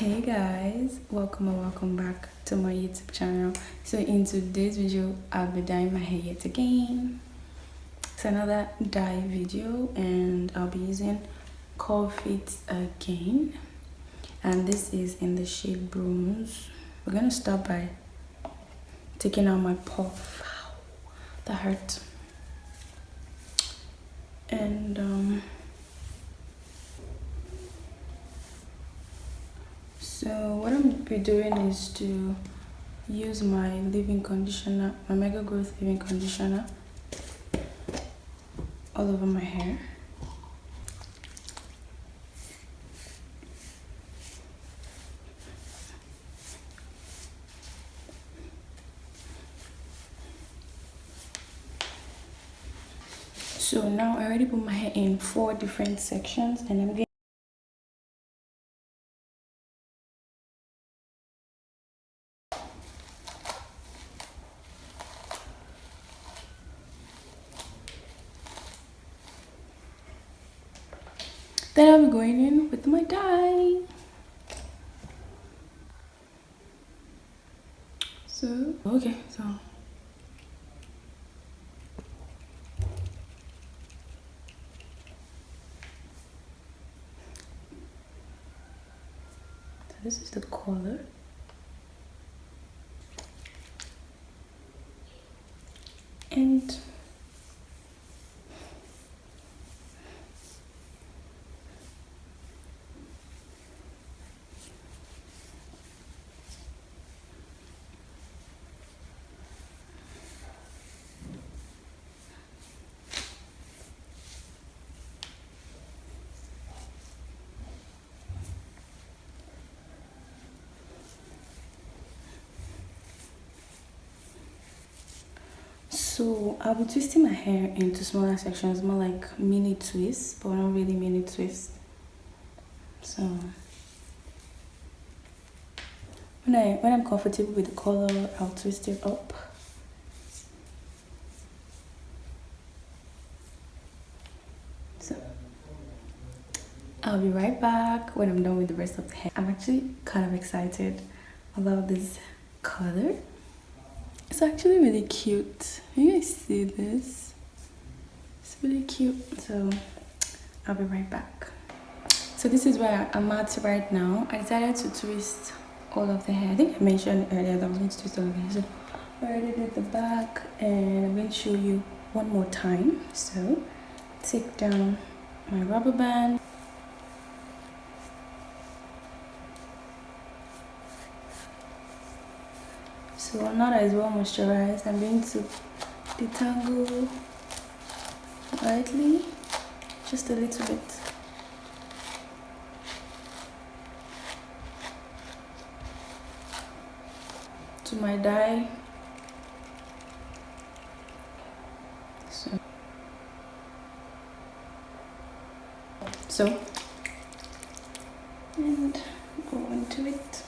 Hey guys, welcome or welcome back to my YouTube channel. So in today's video I'll be dyeing my hair yet again. It's another dye video and I'll be using Curl Fit again, and this is in the shade bronze. We're gonna start by taking out my puff. That hurt. And so what I'm be doing is to use my leave-in conditioner, my Mega Growth leave-in conditioner, all over my hair. So now I already put my hair in 4 different sections, and I'm getting then I'll be going in with my dye. So this is the color. And so I'll be twisting my hair into smaller sections, more like mini twists, but not really mini twists. So when I'm comfortable with the color, I'll twist it up. So I'll be right back when I'm done with the rest of the hair. I'm actually kind of excited about this color. It's actually really cute. You guys see this? It's really cute. So I'll be right back. So this is where I'm at right now. I decided to twist all of the hair. I think I mentioned earlier that I was going to twist all of the hair. So I already did the back, and I'm going to show you one more time. So take down my rubber band. So now that it's well moisturized, I'm going to detangle lightly, just a little bit. To my dye. So and go into it.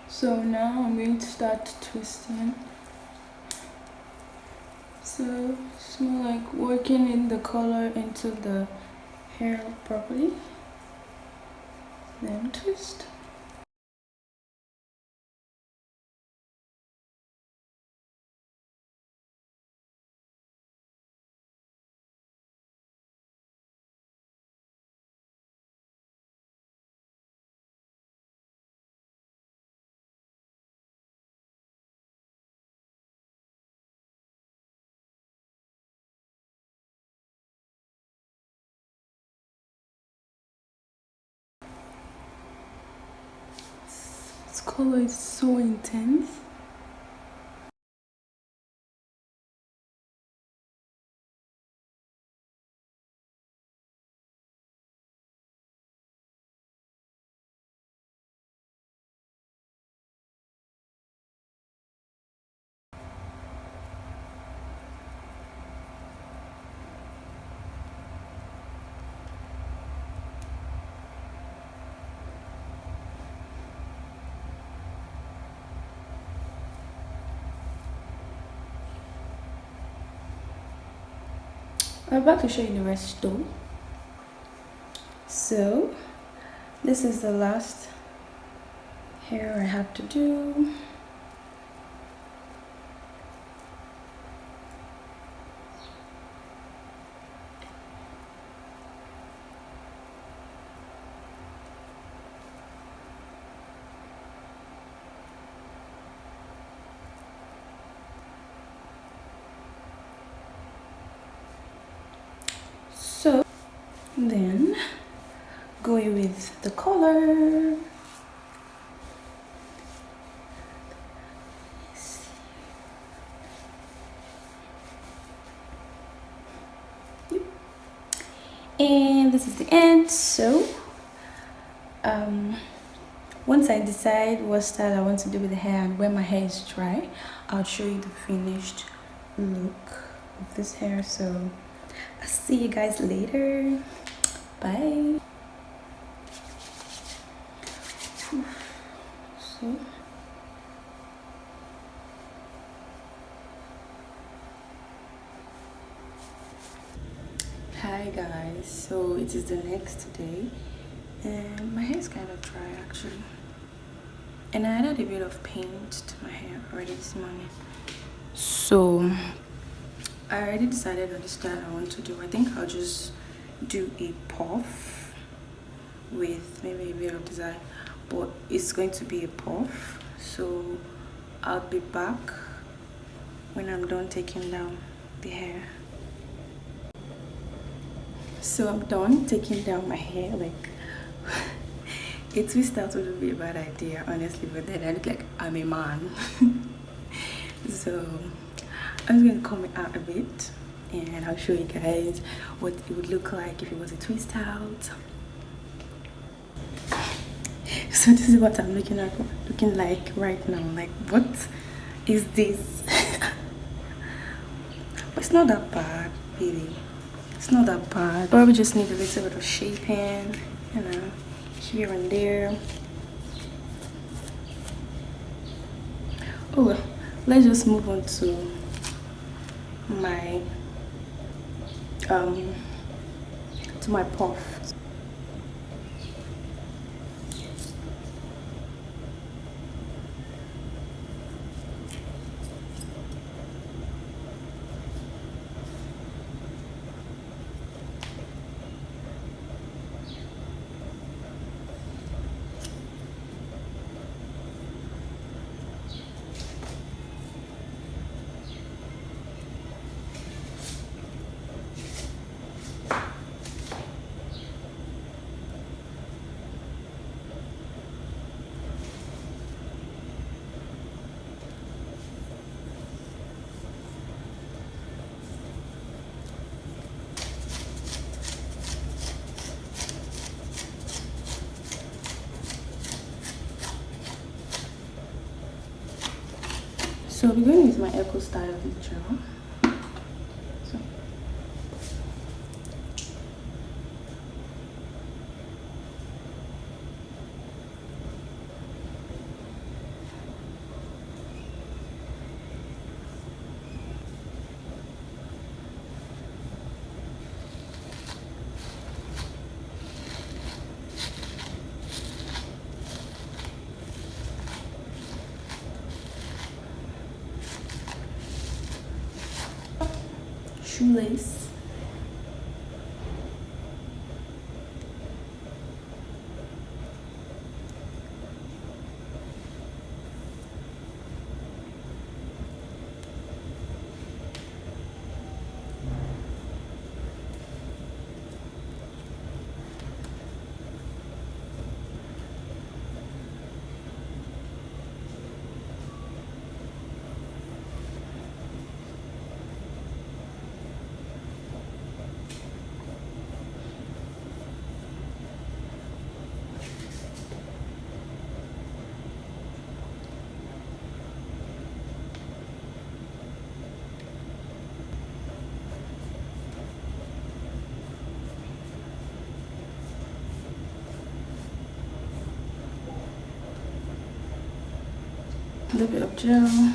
So now I'm going to start twisting. So it's more like working in the color into the hair properly. Then twist. This color is so intense. I'm about to show you the rest though. So this is the last hair I have to do. So then going with the color. And this is the end. So once I decide what style I want to do with the hair and when my hair is dry, I'll show you the finished look of this hair. So I'll see you guys later. Bye. So hi guys, so it is the next day and my hair is kind of dry actually, and I added a bit of paint to my hair already this morning. So I already decided on the style I want to do. I think I'll just do a puff with maybe a bit of design, but it's going to be a puff. So I'll be back when I'm done taking down the hair. So I'm done taking down my hair. Like a twist out would be a bad idea honestly, but then I look like I'm a man. So I'm just gonna comb it out a bit and I'll show you guys what it would look like if it was a twist out. So this is what I'm looking like right now. Like, what is this? But it's not that bad, really. It's not that bad. Probably just need a little bit of shaping, you know, here and there. Oh well, let's just move on to my puff. So I'll be going with my Eco Style gel. So. Shoelace. A little bit of gel.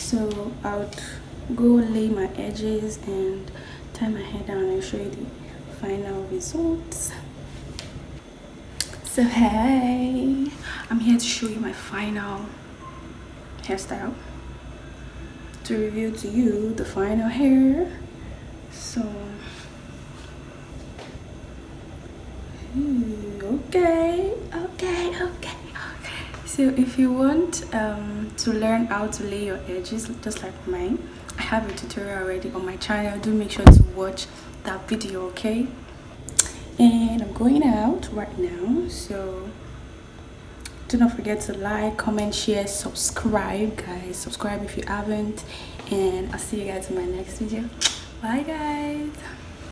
So I would go lay my edges and tie my hair down and show you the final results. So hey, I'm here to show you my final hairstyle, to reveal to you the final hair. So okay. So if you want to learn how to lay your edges just like mine, I have a tutorial already on my channel. Do make sure to watch that video, okay? And I'm going out right now, so do not forget to like, comment, share, subscribe, guys. Subscribe if you haven't, and I'll see you guys in my next video. Bye guys.